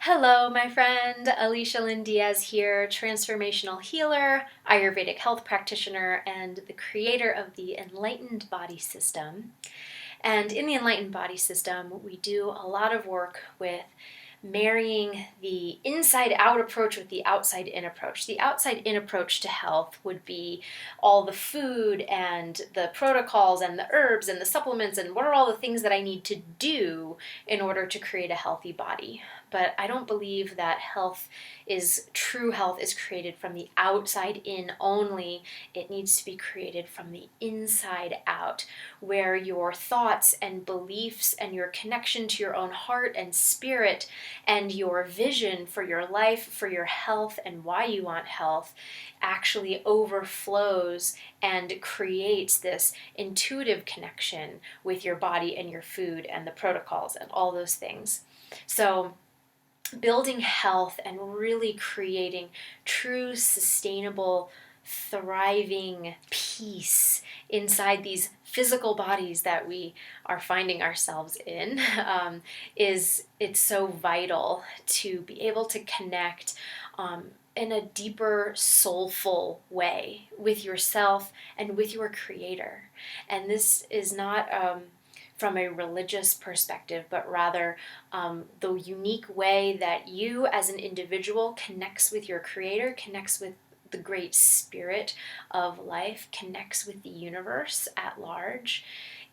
Hello, my friend. Alicia Lynn Diaz here, transformational healer, Ayurvedic health practitioner, and the creator of the enlightened body system. And in the enlightened body system, we do a lot of work with marrying the inside out approach with the outside in approach. The outside in approach to health would be all the food and the protocols and the herbs and the supplements and what are all the things that I need to do in order to create a healthy body. But I don't believe that true health is created from the outside in only. It needs to be created from the inside out, where your thoughts and beliefs and your connection to your own heart and spirit and your vision for your life, for your health, and why you want health actually overflows and creates this intuitive connection with your body and your food and the protocols and all those things. So, building health and really creating true, sustainable, thriving peace inside these physical bodies that we are finding ourselves in it's so vital to be able to connect in a deeper, soulful way with yourself and with your creator. And this is not from a religious perspective, but rather the unique way that you as an individual connects with your creator, connects with the great spirit of life, connects with the universe at large,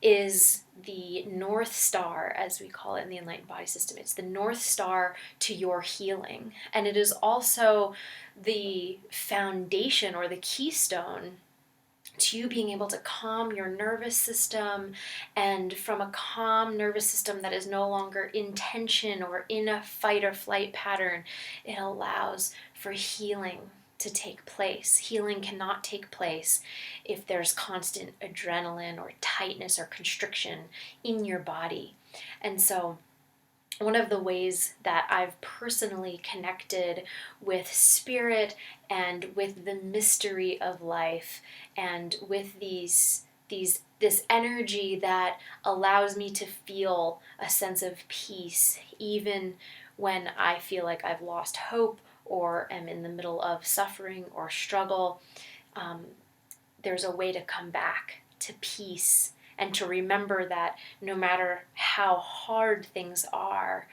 is the North Star, as we call it in the enlightened body system. It's the North Star to your healing. And it is also the foundation or the keystone to you being able to calm your nervous system, and from a calm nervous system that is no longer in tension or in a fight or flight pattern, it allows for healing to take place. Healing cannot take place if there's constant adrenaline or tightness or constriction in your body. And so one of the ways that I've personally connected with spirit and with the mystery of life and with this energy that allows me to feel a sense of peace even when I feel like I've lost hope or am in the middle of suffering or struggle, there's a way to come back to peace and to remember that no matter how hard things are,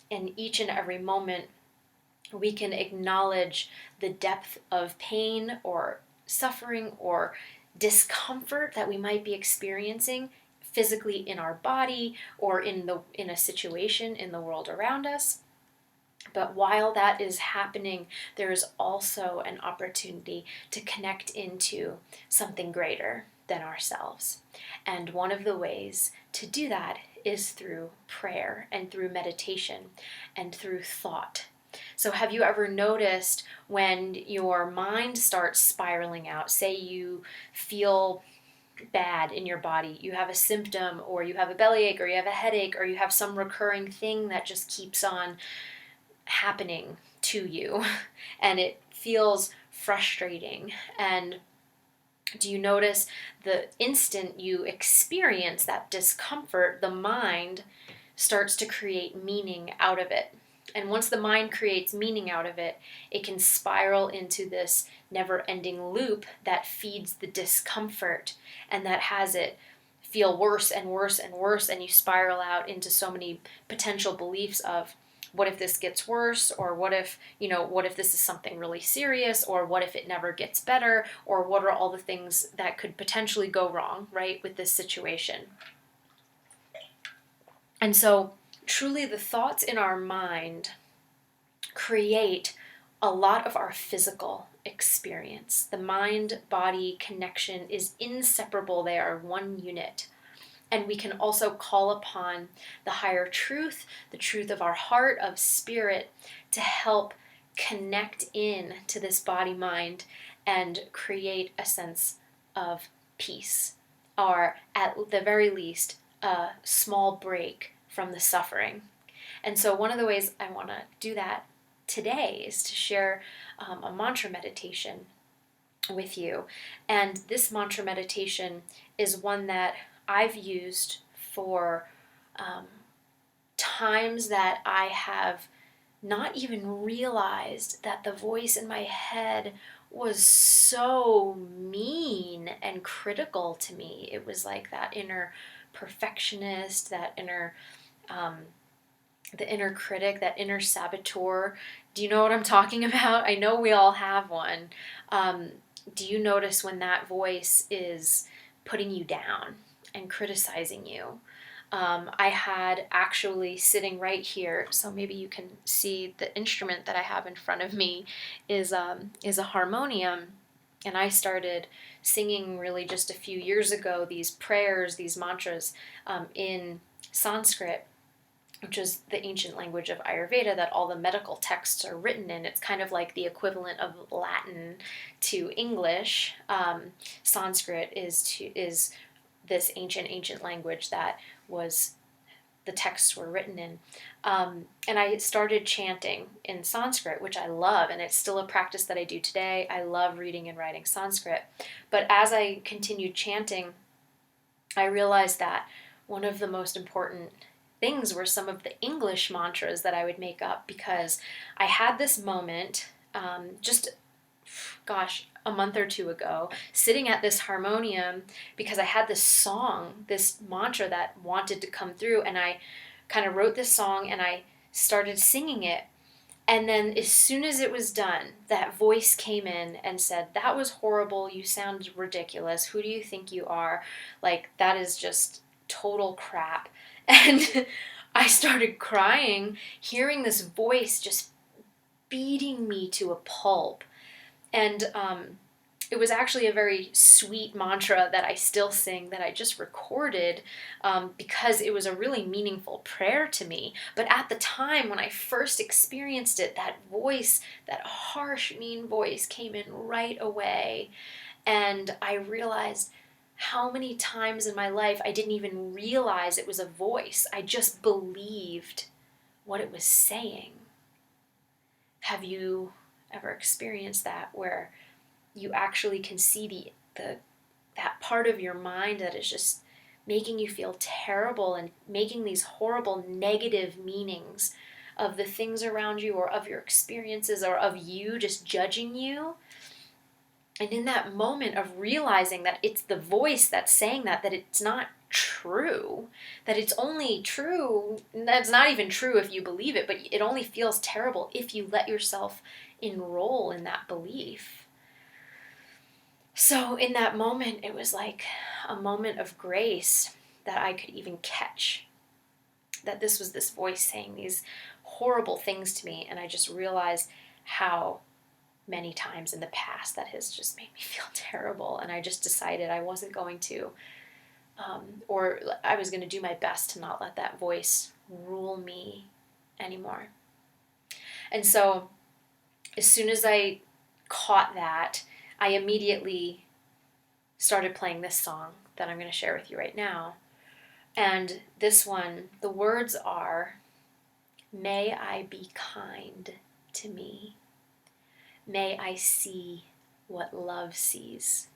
in each and every moment, we can acknowledge the depth of pain or suffering or discomfort that we might be experiencing physically in our body or in a situation in the world around us. But while that is happening, there is also an opportunity to connect into something greater than ourselves. And one of the ways to do that is through prayer and through meditation and through thought. So have you ever noticed when your mind starts spiraling out, say you feel bad in your body, you have a symptom or you have a bellyache or you have a headache or you have some recurring thing that just keeps on happening to you and it feels frustrating, and do you notice the instant you experience that discomfort, the mind starts to create meaning out of it? And once the mind creates meaning out of it, it can spiral into this never-ending loop that feeds the discomfort and that has it feel worse and worse and worse, and you spiral out into so many potential beliefs of, what if this gets worse, or what if this is something really serious, or what if it never gets better, or what are all the things that could potentially go wrong, right, with this situation. And so truly the thoughts in our mind create a lot of our physical experience. The mind-body connection is inseparable. They are one unit. And we can also call upon the higher truth, the truth of our heart, of spirit, to help connect in to this body-mind and create a sense of peace, or at the very least, a small break from the suffering. And so one of the ways I want to do that today is to share a mantra meditation with you. And this mantra meditation is one that I've used for times that I have not even realized that the voice in my head was so mean and critical to me. It was like that inner perfectionist, that inner, the inner critic, that inner saboteur. Do you know what I'm talking about? I know we all have one. Do you notice when that voice is putting you down and criticizing you? I had actually sitting right here, so maybe you can see the instrument that I have in front of me is a harmonium, and I started singing really just a few years ago these prayers, these mantras in Sanskrit, which is the ancient language of Ayurveda that all the medical texts are written in. It's kind of like the equivalent of Latin to English. Sanskrit is this ancient language that was the texts were written in. And I started chanting in Sanskrit, which I love, and it's still a practice that I do today. I love reading and writing Sanskrit. But as I continued chanting, I realized that one of the most important things were some of the English mantras that I would make up, because I had this moment a month or two ago, sitting at this harmonium because I had this song, this mantra that wanted to come through, and I kind of wrote this song and I started singing it. And then as soon as it was done, that voice came in and said, "That was horrible. You sound ridiculous. Who do you think you are? Like, that is just total crap." And I started crying, hearing this voice just beating me to a pulp. And it was actually a very sweet mantra that I still sing, that I just recorded because it was a really meaningful prayer to me. But at the time when I first experienced it, that voice, that harsh, mean voice came in right away. And I realized how many times in my life I didn't even realize it was a voice. I just believed what it was saying. Have you ever experienced that, where you actually can see that part of your mind that is just making you feel terrible and making these horrible negative meanings of the things around you, or of your experiences, or of you, just judging you? And in that moment of realizing that it's the voice that's saying that it's not true, that it's only true, that's not even true if you believe it, but it only feels terrible if you let yourself enroll in that belief. So in that moment, it was like a moment of grace that I could even catch that this was this voice saying these horrible things to me, and I just realized how many times in the past that has just made me feel terrible, and I just decided I wasn't going to, or I was going to do my best to not let that voice rule me anymore. And so as soon as I caught that, I immediately started playing this song that I'm going to share with you right now. And this one, the words are, "May I be kind to me. May I see what love sees.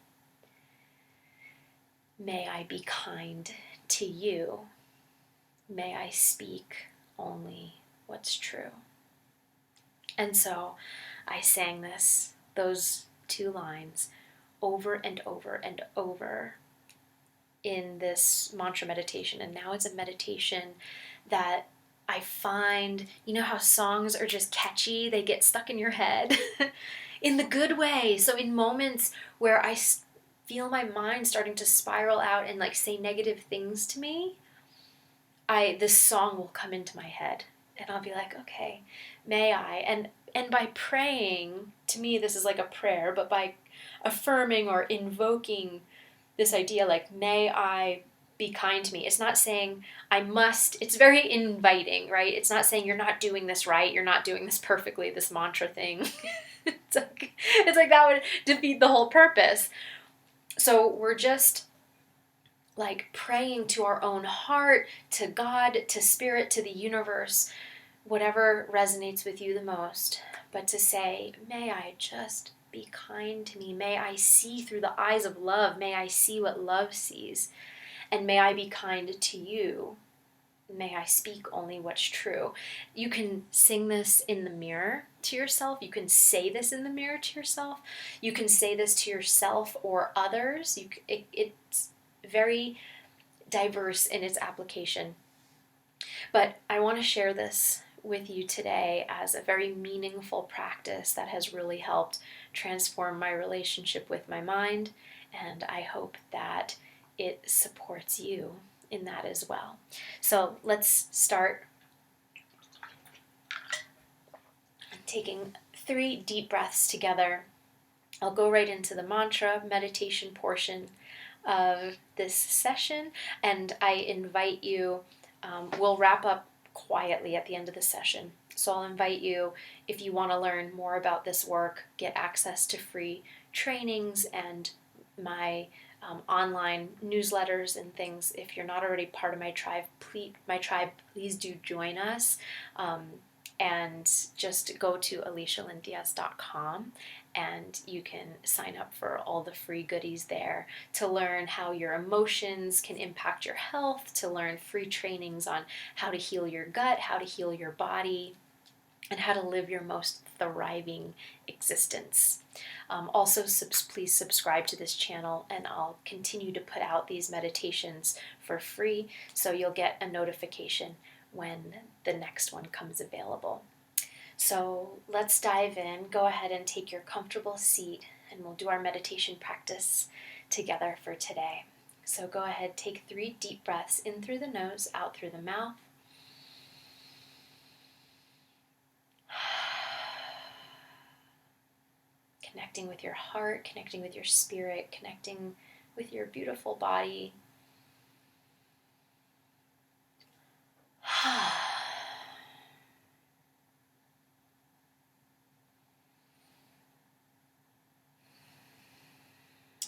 May I be kind to you. May I speak only what's true." And so I sang those two lines over and over and over in this mantra meditation. And now it's a meditation that I find, you know how songs are just catchy, they get stuck in your head in the good way. So in moments where I feel my mind starting to spiral out and like say negative things to me, this song will come into my head, and I'll be like, okay, may I? And by praying, to me this is like a prayer, but by affirming or invoking this idea, like, may I be kind to me, it's not saying I must. It's very inviting, right? It's not saying you're not doing this right, you're not doing this perfectly, this mantra thing. it's like that would defeat the whole purpose. So we're just like praying to our own heart, to God, to spirit, to the universe, whatever resonates with you the most, but to say, may I just be kind to me. May I see through the eyes of love. May I see what love sees. And may I be kind to you. may I speak only what's true. You can sing this in the mirror to yourself. You can say this in the mirror to yourself. You can say this to yourself or others. It's very diverse in its application. But I want to share this with you today as a very meaningful practice that has really helped transform my relationship with my mind, and I hope that it supports you in that as well. So let's start taking 3 deep breaths together. I'll go right into the mantra meditation portion of this session, and I invite you, we'll wrap up quietly at the end of the session. So I'll invite you, if you want to learn more about this work, get access to free trainings and my online newsletters and things. If you're not already part of my tribe, please do join us. And just go to alicialyndiaz.com and you can sign up for all the free goodies there to learn how your emotions can impact your health, to learn free trainings on how to heal your gut, how to heal your body, and how to live your most thriving existence. Also, please subscribe to this channel, and I'll continue to put out these meditations for free, so you'll get a notification when the next one comes available. So let's dive in. Go ahead and take your comfortable seat, and we'll do our meditation practice together for today. So go ahead, take 3 deep breaths in through the nose, out through the mouth. Connecting with your heart, connecting with your spirit, connecting with your beautiful body.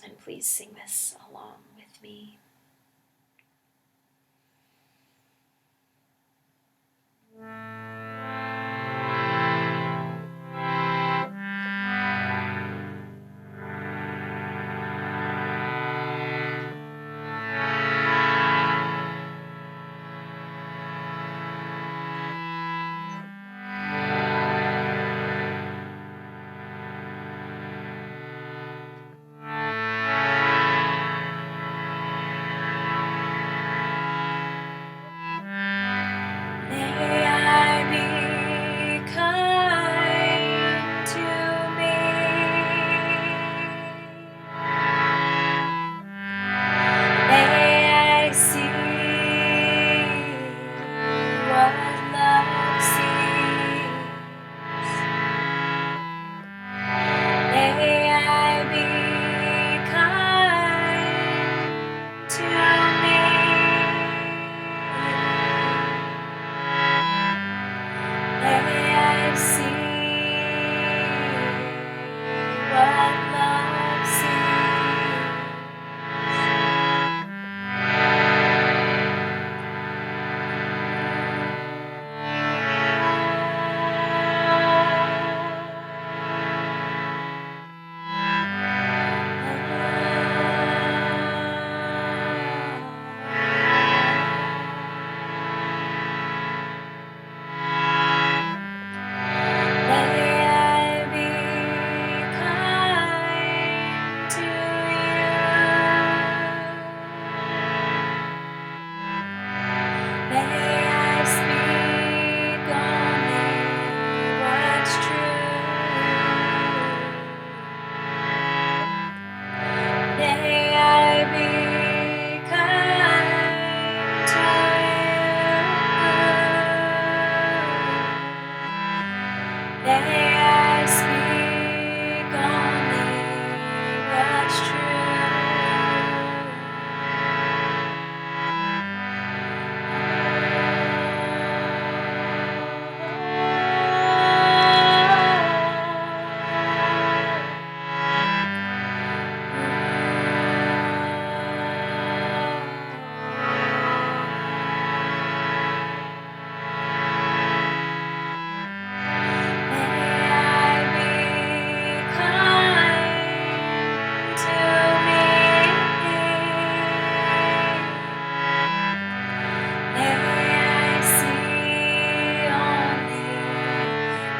And please sing this along with me.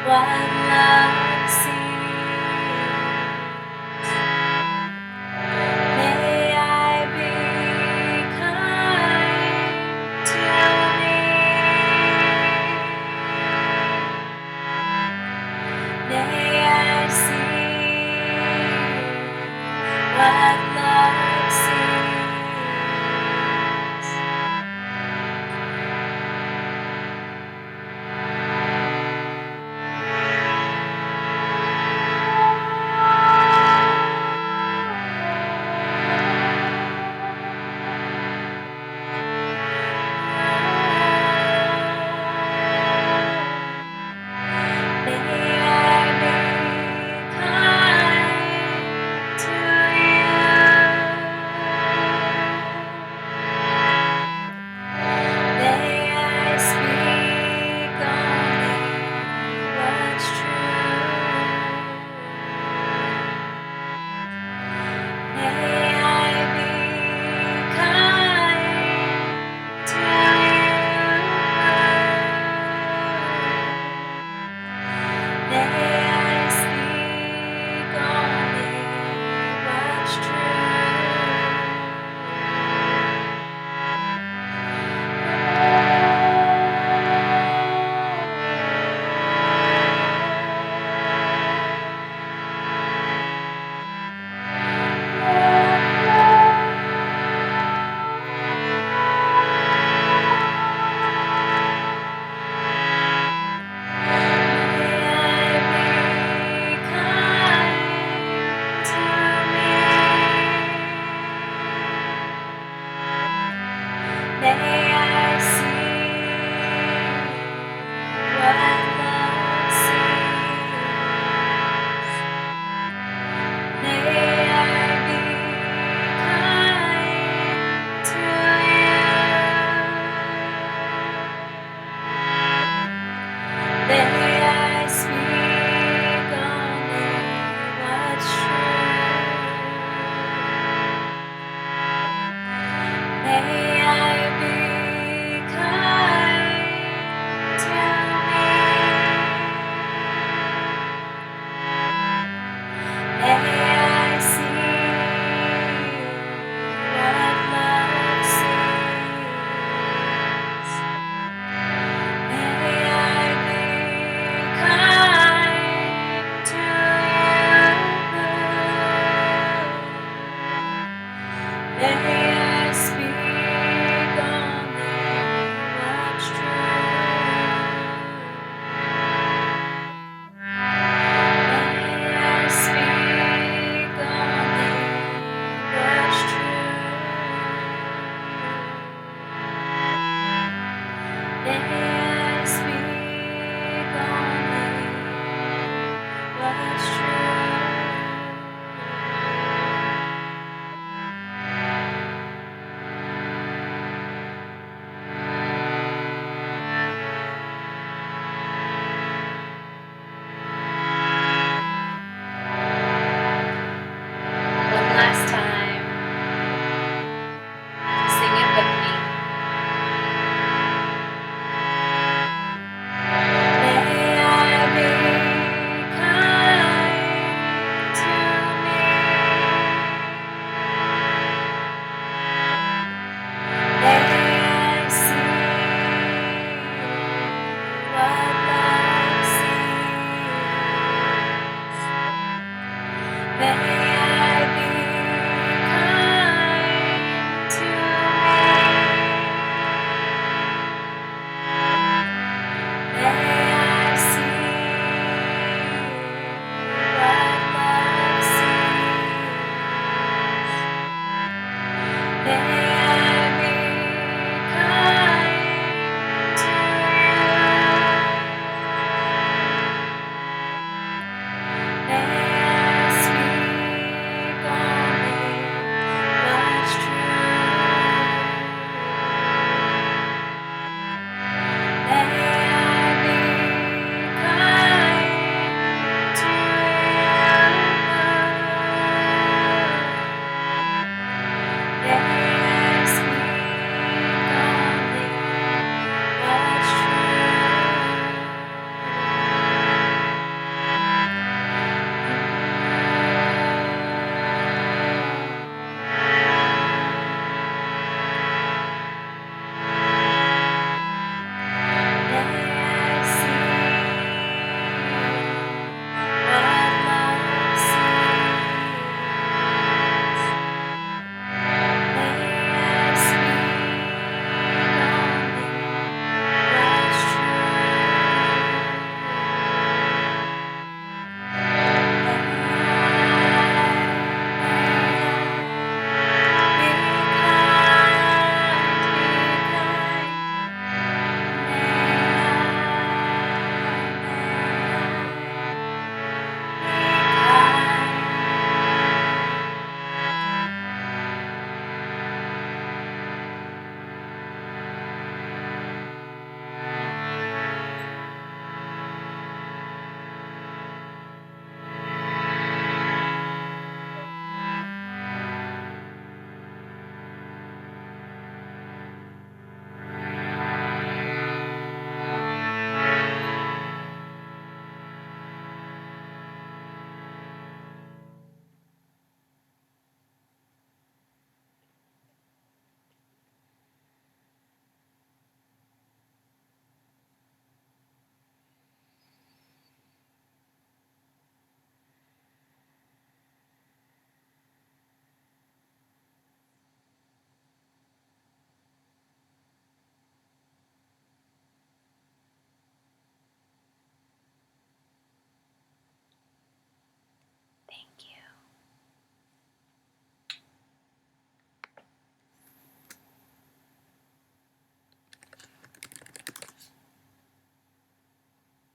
One love.